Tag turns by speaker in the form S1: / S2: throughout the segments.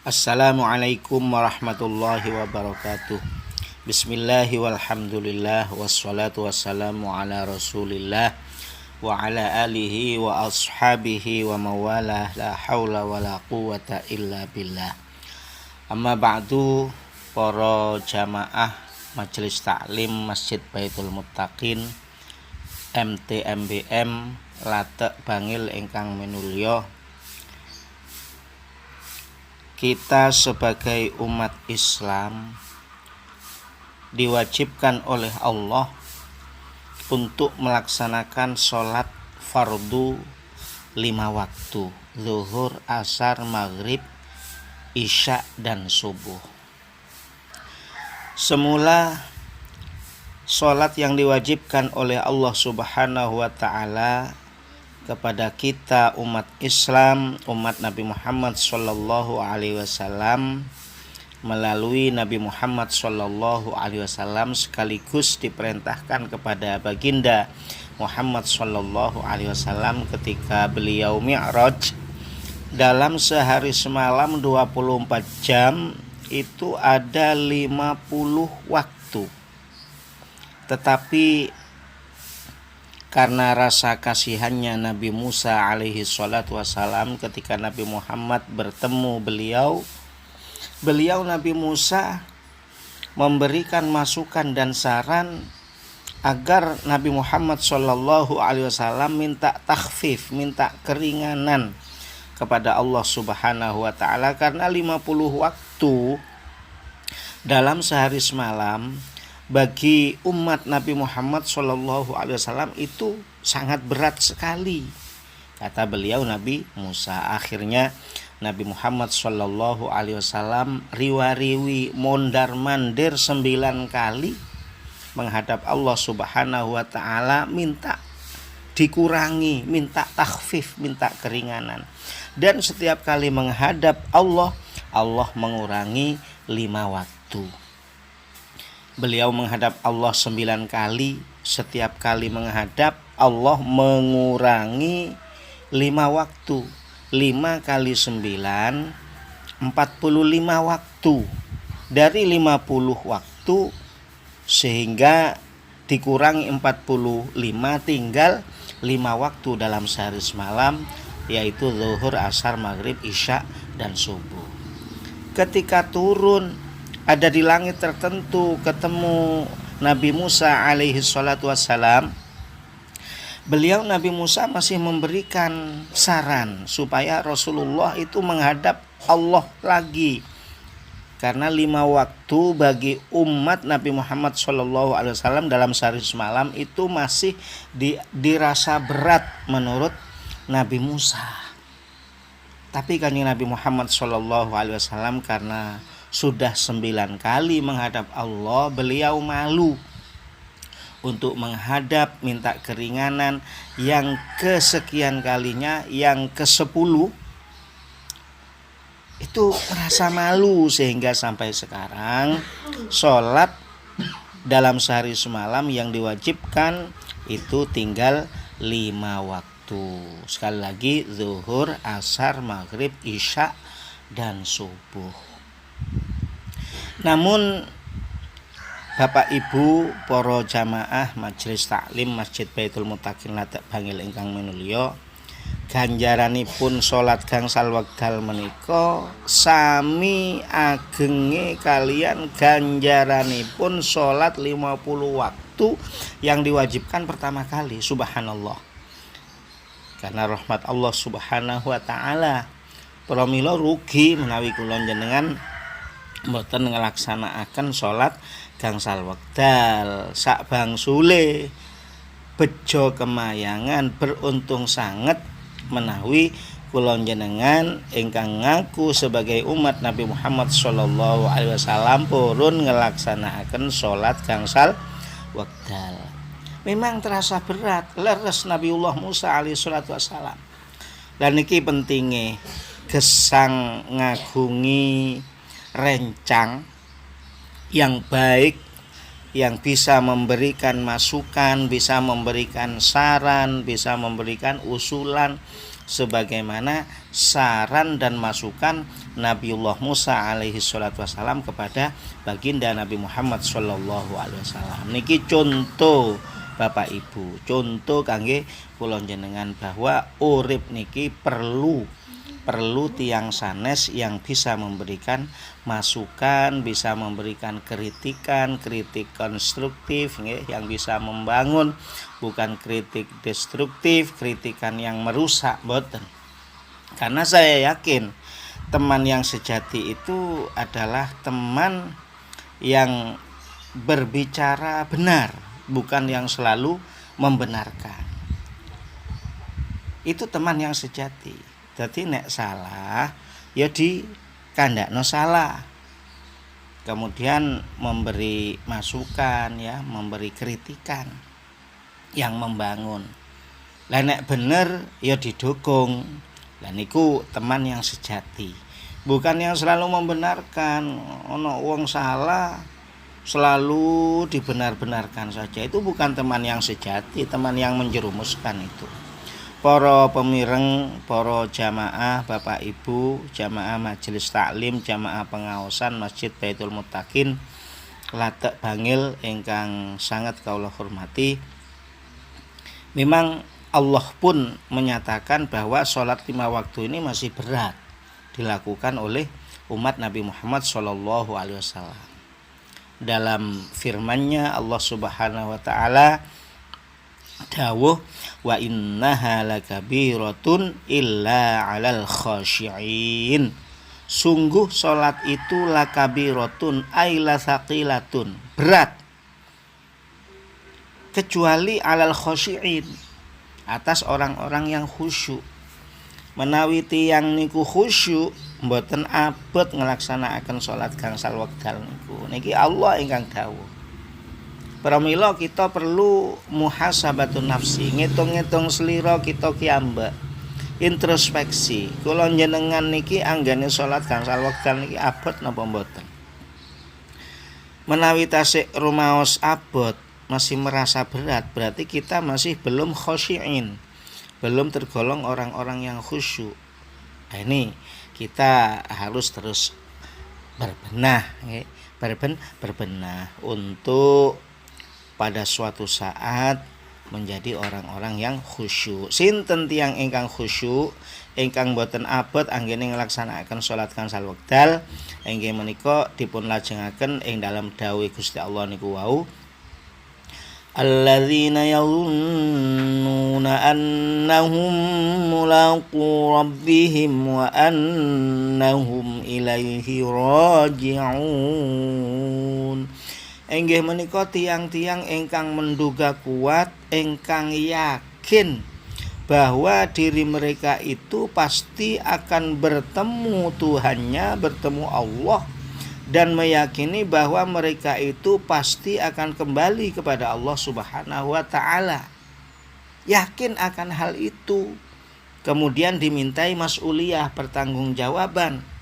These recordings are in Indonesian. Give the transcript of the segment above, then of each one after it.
S1: Assalamualaikum warahmatullahi wabarakatuh. Bismillahi walhamdulillah wassalatu wassalamu ala rasulillah wa ala alihi wa ashabihi wa mawalah la hawla wa la quwata illa billah. Amma ba'du, para jamaah Majelis Taklim Masjid Baitul Muttaqin MTMBM Latek Bangil ingkang minulya, kita sebagai umat Islam diwajibkan oleh Allah untuk melaksanakan sholat fardu 5 waktu, zuhur, asar, maghrib, isya, dan subuh. Semula sholat yang diwajibkan oleh Allah Subhanahu wa ta'ala kepada kita umat Islam, umat Nabi Muhammad sallallahu alaihi wasallam, melalui Nabi Muhammad sallallahu alaihi wasallam, sekaligus diperintahkan kepada baginda Muhammad sallallahu alaihi wasallam ketika beliau mi'raj. Dalam sehari semalam 24 jam itu ada 50 waktu. Tetapi karena rasa kasihannya Nabi Musa alaihi salatu wassalam, ketika Nabi Muhammad bertemu beliau Nabi Musa memberikan masukan dan saran agar Nabi Muhammad sallallahu alaihi wasallam minta takhfif, minta keringanan kepada Allah Subhanahu wa taala, karena 50 waktu dalam sehari semalam bagi umat Nabi Muhammad sallallahu alaihi wasallam itu sangat berat sekali, kata beliau Nabi Musa. Akhirnya Nabi Muhammad sallallahu alaihi wasallam riwa-riwi mondar-mandir 9 kali menghadap Allah Subhanahu wa taala, minta dikurangi, minta takhfif, minta keringanan. Dan setiap kali menghadap Allah, Allah mengurangi 5 waktu. Beliau menghadap Allah 9 kali, setiap kali menghadap Allah mengurangi 5 waktu. 5 kali 9 45 waktu. Dari 50 waktu sehingga dikurangi 45, tinggal 5 waktu dalam sehari semalam, yaitu zuhur, asar, maghrib, isya, dan subuh. Ketika turun ada di langit tertentu, ketemu Nabi Musa alaihi salatu wassalam, beliau Nabi Musa masih memberikan saran supaya Rasulullah itu menghadap Allah lagi, karena 5 waktu bagi umat Nabi Muhammad sallallahu alaihi wasallam dalam sehari semalam itu masih dirasa berat menurut Nabi Musa. Tapi kanjeng Nabi Muhammad sallallahu alaihi wasallam karena sudah 9 kali menghadap Allah, beliau malu untuk menghadap minta keringanan yang kesekian kalinya, yang ke-10 itu merasa malu, sehingga sampai sekarang sholat dalam sehari semalam yang diwajibkan itu tinggal 5 waktu. Sekali lagi, zuhur, asar, maghrib, isya, dan subuh. Namun Bapak Ibu para jamaah Majelis Taklim Masjid Baitul Muttaqin Latek Bangil ingkang minulya, ganjaranipun salat gangsal wekdal menika sami agenge kalian ganjaranipun salat 50 waktu yang diwajibkan pertama kali. Subhanallah. Karena rahmat Allah Subhanahu wa taala, pramila rugi menawi kula jenengan mboten nglaksanakaken salat gangsal wekdal. Sak bangsule bejo kemayangan, beruntung sanget menawi kula jenengan ingkang ngaku sebagai umat Nabi Muhammad sallallahu alaihi wasallam purun nglaksanakaken salat gangsal wekdal. Memang terasa berat, leres Nabiullah Musa alaihi salatu wasallam. Dan niki pentinge gesang ngagungi rencang yang baik, yang bisa memberikan masukan, bisa memberikan saran, bisa memberikan usulan sebagaimana saran dan masukan Nabiullah Musa alaihi salatu wassalam kepada baginda Nabi Muhammad sallallahu alaihi wasallam. Niki contoh Bapak Ibu, contoh kangge kula jenengan bahwa urip niki perlu tiang sanes yang bisa memberikan masukan, bisa memberikan kritik konstruktif yang bisa membangun, bukan kritik destruktif, kritikan yang merusak, boten. Karena saya yakin teman yang sejati itu adalah teman yang berbicara benar, bukan yang selalu membenarkan. Itu teman yang sejati. Jadi nek salah ya dikandakno salah. Kemudian memberi masukan ya, memberi kritikan yang membangun. Lah nek bener ya didukung. Lah niku teman yang sejati. Bukan yang selalu membenarkan. Ono wong salah selalu dibenar-benarkan saja. Itu bukan teman yang sejati, teman yang menjerumuskan itu. Para pemireng, para jamaah, Bapak Ibu, jamaah majelis taklim, jamaah pengaosan Masjid Baitul Muttaqin Ladak Bangil ingkang sangat kaula hormati. Memang Allah pun menyatakan bahwa sholat 5 waktu ini masih berat dilakukan oleh umat Nabi Muhammad sallallahu alaihi wasallam. Dalam firman-Nya Allah Subhanahu wa taala dawuh wa innaha lakabiratun illa 'alal khashi'in. Sungguh salat itu lakabiratun ay lasaqilatun, berat, kecuali 'alal khashi'in, atas orang-orang yang khusyuk. Menawi tiyang niku khusyuk mboten abot nglaksanakaken salat gangsal wekdal niku. Niki Allah ingkang dawuh. Pramila kita perlu muhasabatun nafsi, ngitung-ngitung selira kita ki ambek, introspeksi. Kula njenengan niki anggane salat gangsal wekdal niki abot napa mboten? Menawi tasik rumaos abot, masih merasa berat, berarti kita masih belum khosyi'in, belum tergolong orang-orang yang khusyuk. Nah, ini kita harus terus berbenah, berbenah untuk pada suatu saat menjadi orang-orang yang khusyuk. Sinten tiyang ingkang khusyuk, ingkang boten abot anggene nglaksanakaken salat gangsal wekdal, inggih menika dipun lajengaken ing dalam dawuh Gusti Allah niku wau, alladzina yazunnuna annahum mulaqu rabbihim wa annahum ilaihi raji'un. Inggih menika tiang-tiang ingkang menduga kuat, ingkang yakin bahwa diri mereka itu pasti akan bertemu Tuhannya, bertemu Allah, dan meyakini bahwa mereka itu pasti akan kembali kepada Allah Subhanahu wa taala. Yakin akan hal itu. Kemudian dimintai mas'uliyah, pertanggungjawaban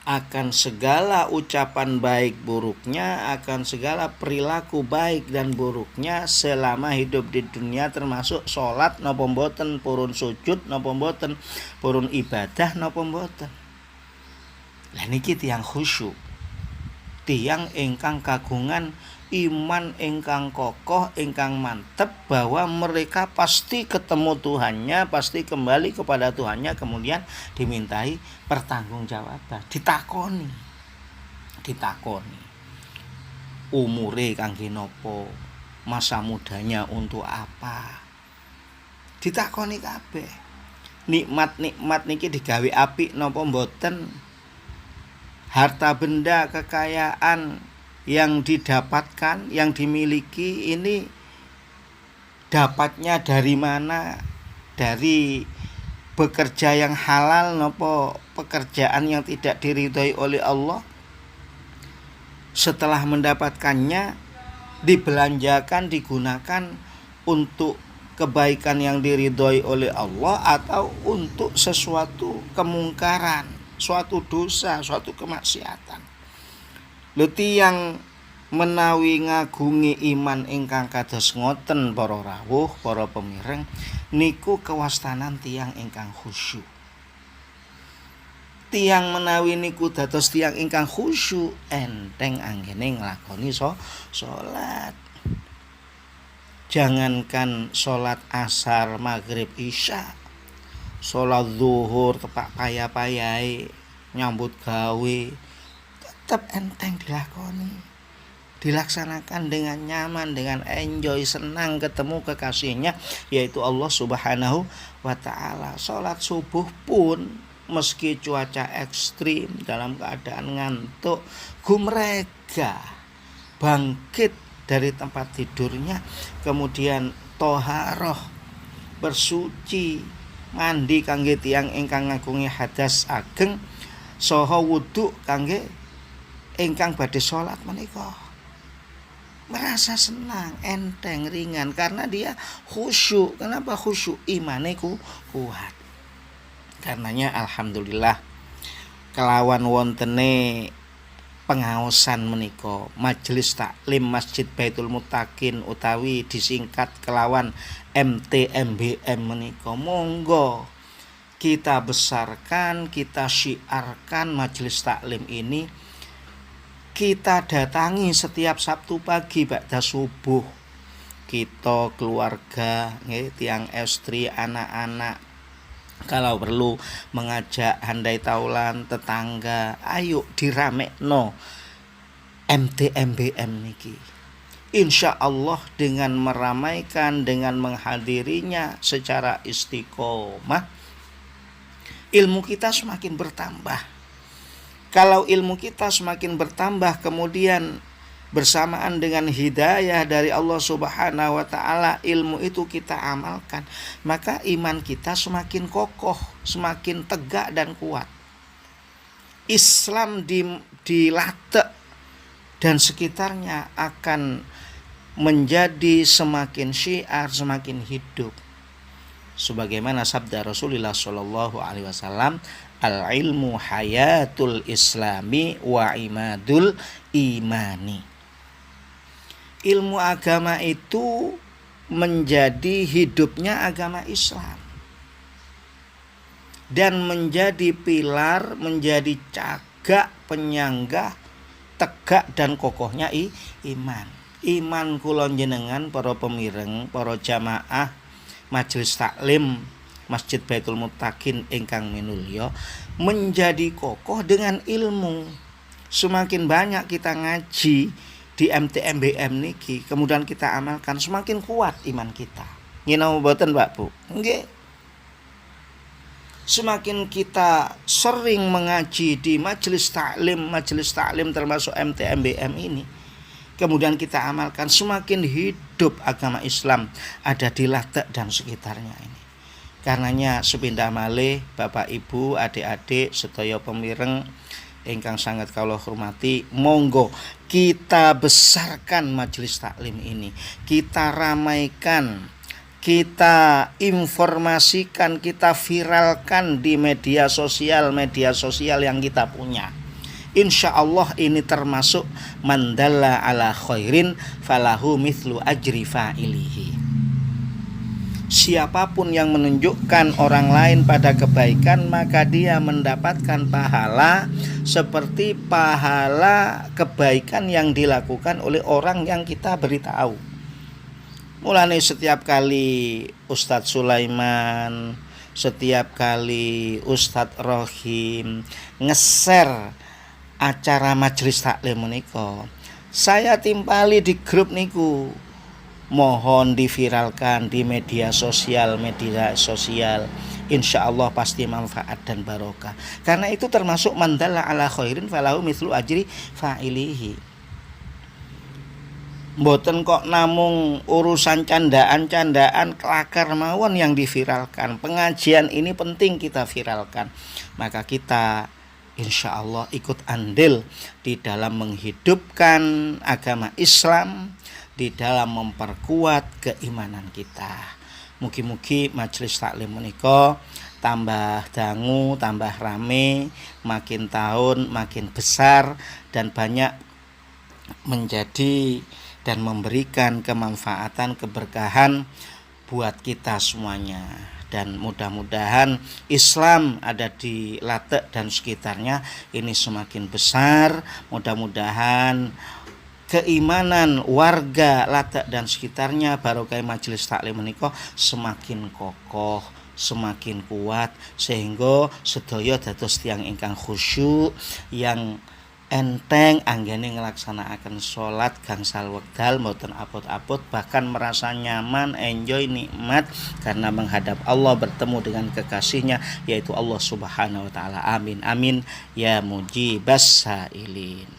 S1: akan segala ucapan baik buruknya, akan segala perilaku baik dan buruknya selama hidup di dunia, termasuk sholat napa mboten, purun sujud napa mboten, purun ibadah napa mboten. Lah niki tiyang khusyuk, tiyang ingkang kagungan iman ingkang kokoh, ingkang mantep bahwa mereka pasti ketemu Tuhannya, pasti kembali kepada Tuhannya, kemudian dimintai pertanggungjawaban, ditakoni umure kangge napa, masa mudanya untuk apa, ditakoni kabeh. Nikmat-nikmat niki digawe apik napa mboten, harta benda kekayaan yang didapatkan, yang dimiliki ini dapatnya dari mana? Dari bekerja yang halal napa pekerjaan yang tidak diridhoi oleh Allah? Setelah mendapatkannya dibelanjakan, digunakan untuk kebaikan yang diridhoi oleh Allah atau untuk sesuatu kemungkaran, suatu dosa, suatu kemaksiatan. Tiyang Menawi ngagungi iman ingkang kados ngoten para rawuh, para pemireng, niku kewastanan tiyang ingkang khusyuk. Tiyang menawi niku dados tiyang ingkang khusyuk, enteng anggene nglakoni salat. Jangankan salat asar, maghrib, isya, salat zuhur tepak payah-payahe nyambut gawe tetap enteng dilakoni, dilaksanakan dengan nyaman, dengan enjoy, senang ketemu kekasihnya yaitu Allah Subhanahu wa ta'ala. Salat subuh pun meski cuaca ekstrim, dalam keadaan ngantuk, gumrega bangkit dari tempat tidurnya, kemudian toharoh, bersuci, mandi kangge tiyang ingkang ngagungi hadas ageng, saha wudu kangge ingkang badhe salat menika. Merasa senang, enteng, ringan karena dia khusyuk. Kenapa khusyuk? Imane kuat. Karenanya alhamdulillah kelawan wontene pengaosan menika Majelis Taklim Masjid Baitul Muttaqin utawi disingkat kelawan MTMBM menika, monggo kita besarkan, kita syiarkan majelis taklim ini, kita datangi setiap Sabtu pagi ba'da subuh. Kita keluarga, tiang istri, anak-anak, kalau perlu mengajak handai taulan tetangga, ayo diramekno MTMBM niki. Insya Allah dengan meramaikan, dengan menghadirinya secara istiqomah, ilmu kita semakin bertambah. Kalau ilmu kita semakin bertambah, kemudian bersamaan dengan hidayah dari Allah Subhanahu wa ta'ala, ilmu itu kita amalkan, maka iman kita semakin kokoh, semakin tegak dan kuat. Islam di Latek dan sekitarnya akan menjadi semakin syiar, semakin hidup. Sebagaimana sabda Rasulullah sallallahu alaihi wasallam, al-ilmu hayatul islami wa imadul imani. Ilmu agama itu menjadi hidupnya agama Islam dan menjadi pilar, menjadi cagak penyangga tegak dan kokohnya iman. Iman kula jenengan para pemireng, para jamaah Majelis Taklim Masjid Baitul Muttaqin ingkang minulya menjadi kokoh dengan ilmu. Semakin banyak kita ngaji di MTMBM niki, kemudian kita amalkan, semakin kuat iman kita. Nggih mboten Pak Bu? Nggih. Semakin kita sering mengaji di majelis taklim termasuk MTMBM ini, kemudian kita amalkan, semakin hidup agama Islam ada di Latek dan sekitarnya ini. Karenanya sepindah malih Bapak Ibu, adik-adik, sedaya pemireng ingkang sangat kula hormati, monggo kita besarkan majelis taklim ini, kita ramaikan, kita informasikan, kita viralkan di media sosial yang kita punya. Insya Allah ini termasuk mandalla ala khairin falahu mithlu ajri fa'ilihi. Siapapun yang menunjukkan orang lain pada kebaikan, maka dia mendapatkan pahala seperti pahala kebaikan yang dilakukan oleh orang yang kita beritahu. Mulane setiap kali Ustadz Sulaiman, setiap kali Ustadz Rohim nge-share acara majelis taklim menika, saya timpali di grup niku, mohon diviralkan di media sosial. Insya Allah pasti manfaat dan barokah, karena itu termasuk mandalla ala khairin falahu mithlu ajri fa'ilihi. Mboten kok namung urusan candaan kelakar mawon yang diviralkan. Pengajian ini penting kita viralkan, maka kita insya Allah ikut andil di dalam menghidupkan agama Islam, di dalam memperkuat keimanan kita. Mugi-mugi majelis taklim menika tambah dangu, tambah rame, makin tahun makin besar, dan banyak menjadi dan memberikan kemanfaatan, keberkahan buat kita semuanya. Dan mudah-mudahan Islam ada di Latek dan sekitarnya ini semakin besar. Mudah-mudahan keimanan warga Latek dan sekitarnya barokah majelis taklim menika semakin kokoh, semakin kuat, sehingga sedaya dados tiyang ingkang khusyuk, yang enteng anggene nglaksanakaken salat gangsal wekdal mboten apot-apot, bahkan merasa nyaman, enjoy, nikmat karena menghadap Allah, bertemu dengan kekasihnya yaitu Allah Subhanahu wa taala. Amin amin ya mujibas sailin.